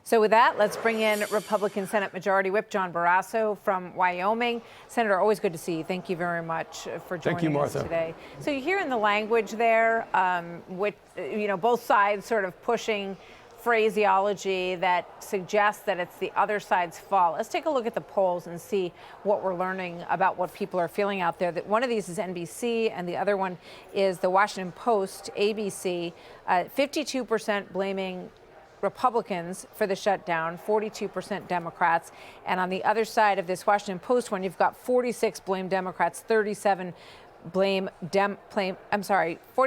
So with that, let's bring in Republican Senate Majority Whip John Barrasso from Wyoming. Senator, always good to see you. Thank you very much for joining us today. So you hear in the language there, which, both sides sort of pushing phraseology that suggests that it's the other side's fault. Let's take a look at the polls and see what we're learning about what people are feeling out there. That one of these is NBC and the other one is the Washington Post, ABC. 52% blaming Republicans for the shutdown, 42% Democrats. And on the other side of this Washington Post one, you've got 46 blame Democrats, 37 46%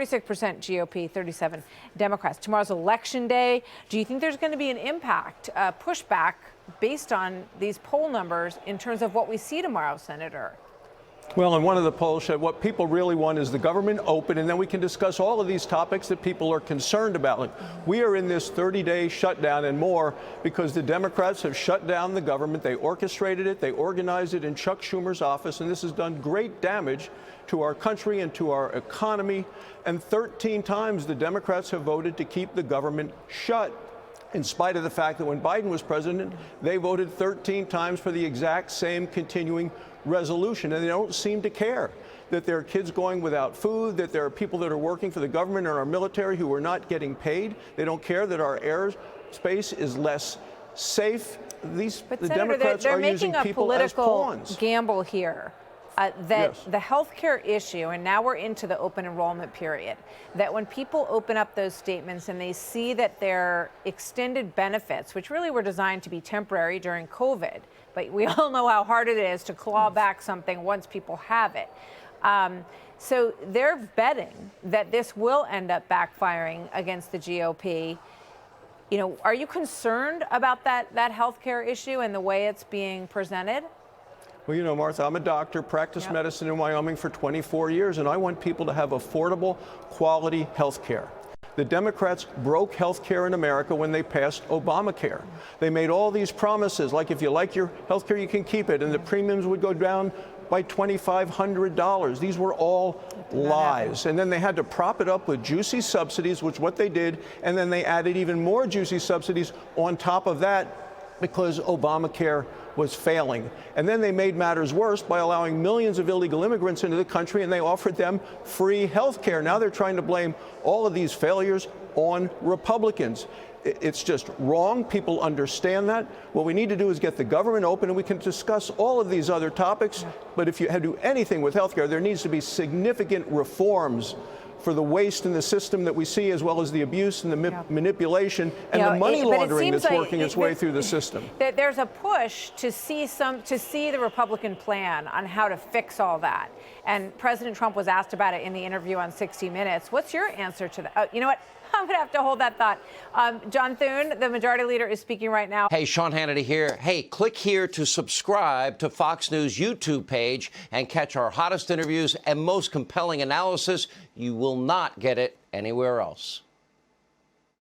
GOP, 37 Democrats. Tomorrow's election day. Do you think there's going to be an impact, pushback based on these poll numbers in terms of what we see tomorrow, Senator? Well, and one of the polls said what people really want is the government open, and then we can discuss all of these topics that people are concerned about. Like, we are in this 30-day shutdown and more because the Democrats have shut down the government. They orchestrated it. They organized it in Chuck Schumer's office, and this has done great damage to our country and to our economy. And 13 times the Democrats have voted to keep the government shut, in spite of the fact that when Biden was president, they voted 13 times for the exact same continuing resolution, and they don't seem to care that there are kids going without food, that there are people that are working for the government and our military who are not getting paid. They don't care that our airspace is less safe. The Senator, Democrats are using people as pawns. They're making a political gamble here. That the healthcare issue, and now we're into the open enrollment period, that when people open up those statements and they see that their extended benefits, which really were designed to be temporary during COVID, but we all know how hard it is to claw back something once people have it. So they're betting that this will end up backfiring against the GOP. Are you concerned about that healthcare issue and the way it's being presented? Well, Martha, I'm a doctor, practiced medicine in Wyoming for 24 years, and I want people to have affordable, quality health care. The Democrats broke health care in America when they passed Obamacare. They made all these promises, like if you like your health care, you can keep it, and the premiums would go down by $2,500. These were all lies. And then they had to prop it up with juicy subsidies, which is what they did, and then they added even more juicy subsidies on top of that because Obamacare was failing. And then they made matters worse by allowing millions of illegal immigrants into the country, and they offered them free health care. Now they're trying to blame all of these failures on Republicans. It's just wrong. People understand that. What we need to do is get the government open, and we can discuss all of these other topics. But if you do anything with health care, there needs to be significant reforms for the waste in the system that we see, as well as the abuse and the manipulation and the money laundering that's working its way through the system. There's a push to see the Republican plan on how to fix all that. And President Trump was asked about it in the interview on 60 Minutes. What's your answer to that? You know what? I'm going to have to hold that thought. John Thune, the majority leader, is speaking right now. Hey, Sean Hannity here. Hey, click here to subscribe to Fox News YouTube page and catch our hottest interviews and most compelling analysis. You will not get it anywhere else.